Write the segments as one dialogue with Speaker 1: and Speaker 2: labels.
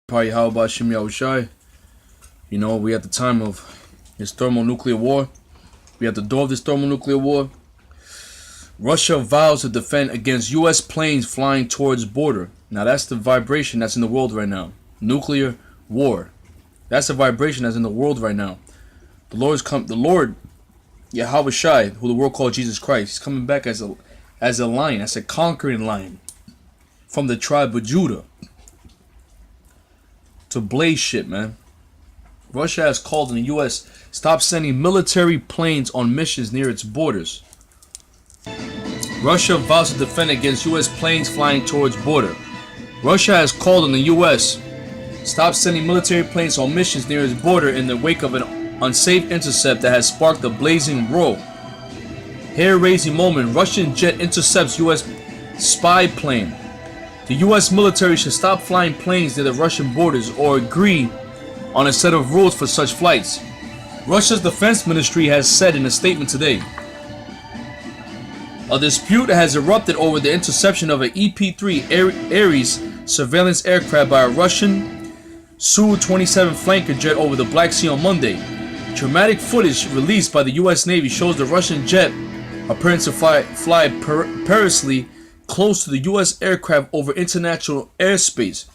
Speaker 1: Probably how about Ww3? You know, we at the time of this thermonuclear war. We at the door of this thermonuclear war. Russia vows to defend against U.S. planes flying towards border. Now that's the vibration that's in the world right now. Nuclear war. That's the vibration that's in the world right now. The Lord, Yahweh, who the world called Jesus Christ, he's coming back as a lion, as a conquering lion from the tribe of Judah to blaze shit, man. Russia has called on the U.S. stop sending military planes on missions near its borders. Russia vows to defend against U.S. planes flying towards border. Russia has called on the U.S. stop sending military planes on missions near its border in the wake of an unsafe intercept that has sparked a blazing roar. Hair-raising moment: Russian jet intercepts U.S. spy plane. The U.S. military should stop flying planes near the Russian borders or agree on a set of rules for such flights. Russia's defense ministry has said in a statement today. A dispute has erupted over the interception of an EP-3 Ares surveillance aircraft by a Russian Su-27 flanker jet over the Black Sea on Monday. Dramatic footage released by the U.S. Navy shows the Russian jet appearing to fly perilously close to the U.S. aircraft over international airspace.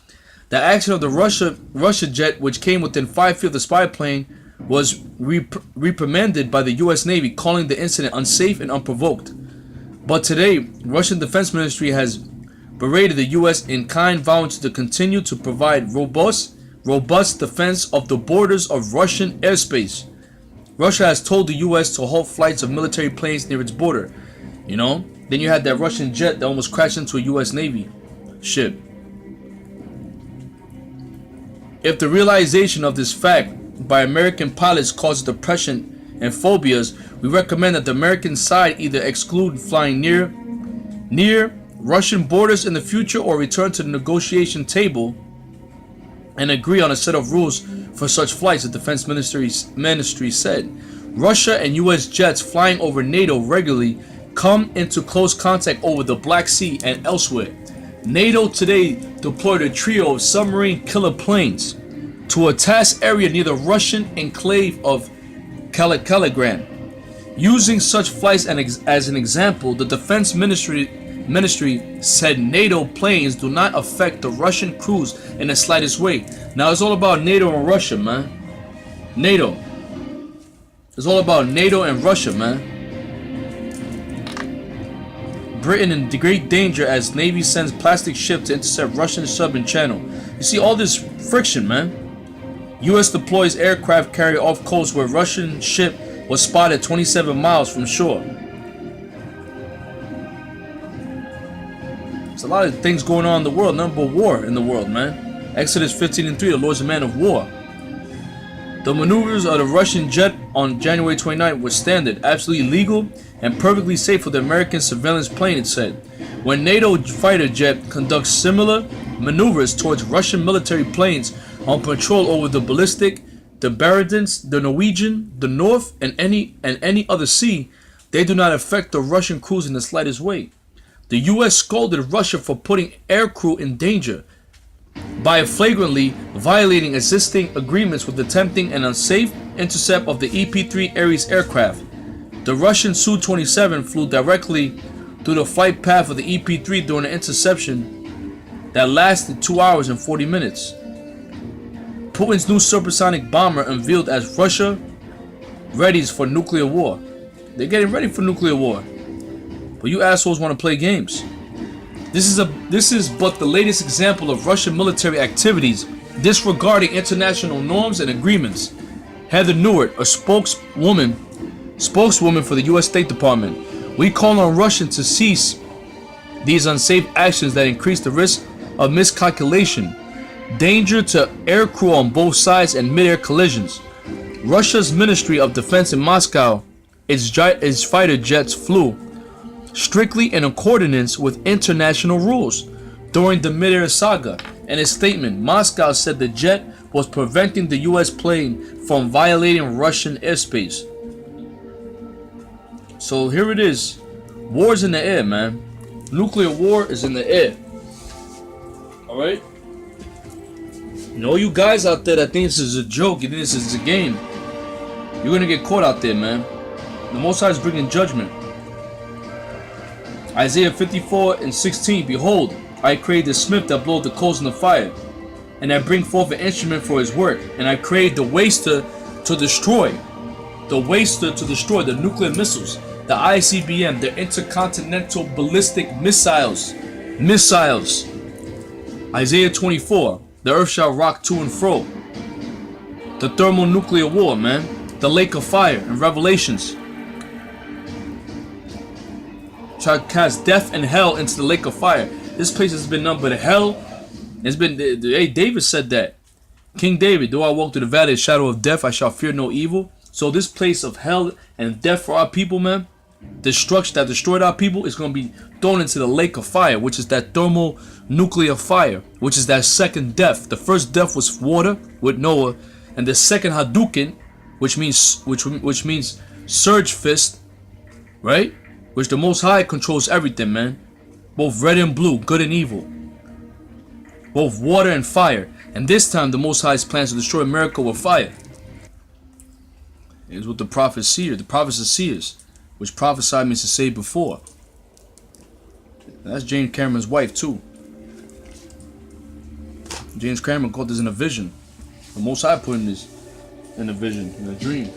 Speaker 1: The action of the Russia jet, which came within 5 feet of the spy plane, was reprimanded by the U.S. Navy, calling the incident unsafe and unprovoked. But today, Russian Defense Ministry has berated the U.S. in kind, vowing to continue to provide robust defense of the borders of Russian airspace. Russia has told the U.S. to halt flights of military planes near its border. You know? Then you had that Russian jet that almost crashed into a U.S. Navy ship. If the realization of this fact by American pilots causes depression and phobias, we recommend that the American side either exclude flying near Russian borders in the future or return to the negotiation table and agree on a set of rules for such flights, the defense ministry said. Russia and U.S. jets flying over NATO regularly come into close contact over the Black Sea and elsewhere. NATO today deployed a trio of submarine killer planes to a task area near the Russian enclave of Kaliningrad. Using such flights as an example, the defense ministry said NATO planes do not affect the Russian crews in the slightest way. Now it's all about NATO and Russia, man. NATO. It's all about NATO and Russia, man. Britain in great danger as Navy sends plastic ship to intercept Russian sub in channel. You see all this friction, man. U.S. deploys aircraft carrier off coast where Russian ship was spotted 27 miles from shore. There's a lot of things going on in the world. Nothing but war in the world, man. Exodus 15:3, the Lord's a man of war. The maneuvers of the Russian jet on January 29th were standard, absolutely legal, and perfectly safe for the American surveillance plane, it said. When NATO fighter jet conducts similar maneuvers towards Russian military planes on patrol over the Baltic, the Barents, the Norwegian, the North, and any other sea, they do not affect the Russian crews in the slightest way. The U.S. scolded Russia for putting aircrew in danger by flagrantly violating existing agreements with attempting an unsafe intercept of the EP-3 Ares aircraft. The Russian Su-27 flew directly through the flight path of the EP-3 during an interception that lasted 2 hours and 40 minutes. Putin's new supersonic bomber unveiled as Russia readies for nuclear war. They're getting ready for nuclear war. But you assholes want to play games. This is but the latest example of Russian military activities disregarding international norms and agreements. Heather Nauert, a spokeswoman for the U.S. State Department: we call on Russia to cease these unsafe actions that increase the risk of miscalculation, danger to aircrew on both sides, and mid-air collisions. Russia's Ministry of Defense in Moscow, its fighter jets flew strictly in accordance with international rules during the mid-air saga. In a statement, Moscow said the jet was preventing the U.S. plane from violating Russian airspace. So here it is. War's in the air, man. Nuclear war is in the air. Alright? And all you guys out there that think this is a joke, you think this is a game, you're gonna get caught out there, man. The Most High is bringing judgment. Isaiah 54:16. Behold, I create the smith that bloweth the coals in the fire, and I bring forth an instrument for his work, and I create the waster to destroy. The waster to destroy the nuclear missiles, the ICBM, the intercontinental ballistic missiles. Missiles. Isaiah 24. The earth shall rock to and fro. The thermonuclear war, man. The lake of fire in Revelations. Shall cast death and hell into the lake of fire. This place has been nothing but hell. It's been, hey, David said that. King David, though I walk through the valley of the shadow of death, I shall fear no evil. So this place of hell and death for our people, man, destruction that destroyed our people, is going to be thrown into the lake of fire, which is that thermonuclear fire, which is that second death. The first death was water with Noah, and the second Hadouken, which means surge fist, right? Which the Most High controls everything, man. Both red and blue, good and evil. Both water and fire. And this time the Most High's plans to destroy America with fire. It is what the prophets seer, the prophets and seers, which prophesied means to say before. That's James Cameron's wife too. James Cameron caught this in a vision. The Most High put in this in a vision, in a dream.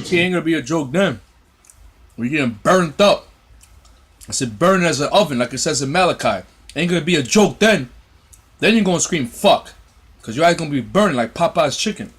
Speaker 1: See, it ain't gonna be a joke then. We're getting burnt up. I said burn as an oven, like it says in Malachi. Ain't gonna be a joke then. Then you're gonna scream fuck. Cause your eyes gonna be burning like Popeye's chicken.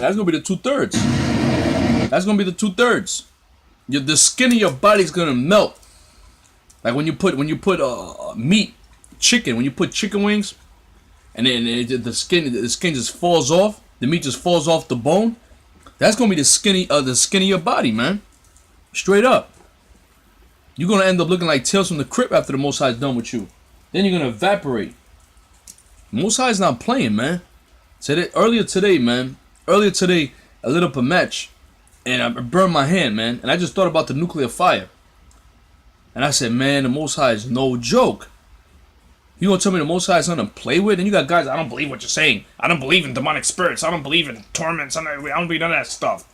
Speaker 1: That's gonna be the 2/3. That's gonna be the 2/3. The skin of your body's gonna melt. Like when you put meat, chicken. When you put chicken wings, and then the skin just falls off. The meat just falls off the bone. That's gonna be the skin of your body, man. Straight up. You're gonna end up looking like Tales from the Crypt after the Most High is done with you. Then you're gonna evaporate. Most High's not playing, man. Earlier today, I lit up a match, and I burned my hand, man. And I just thought about the nuclear fire. And I said, man, the Most High is no joke. You gonna tell me the Most High is something to play with? And you got guys, I don't believe what you're saying. I don't believe in demonic spirits. I don't believe in torments. I don't believe none of that stuff.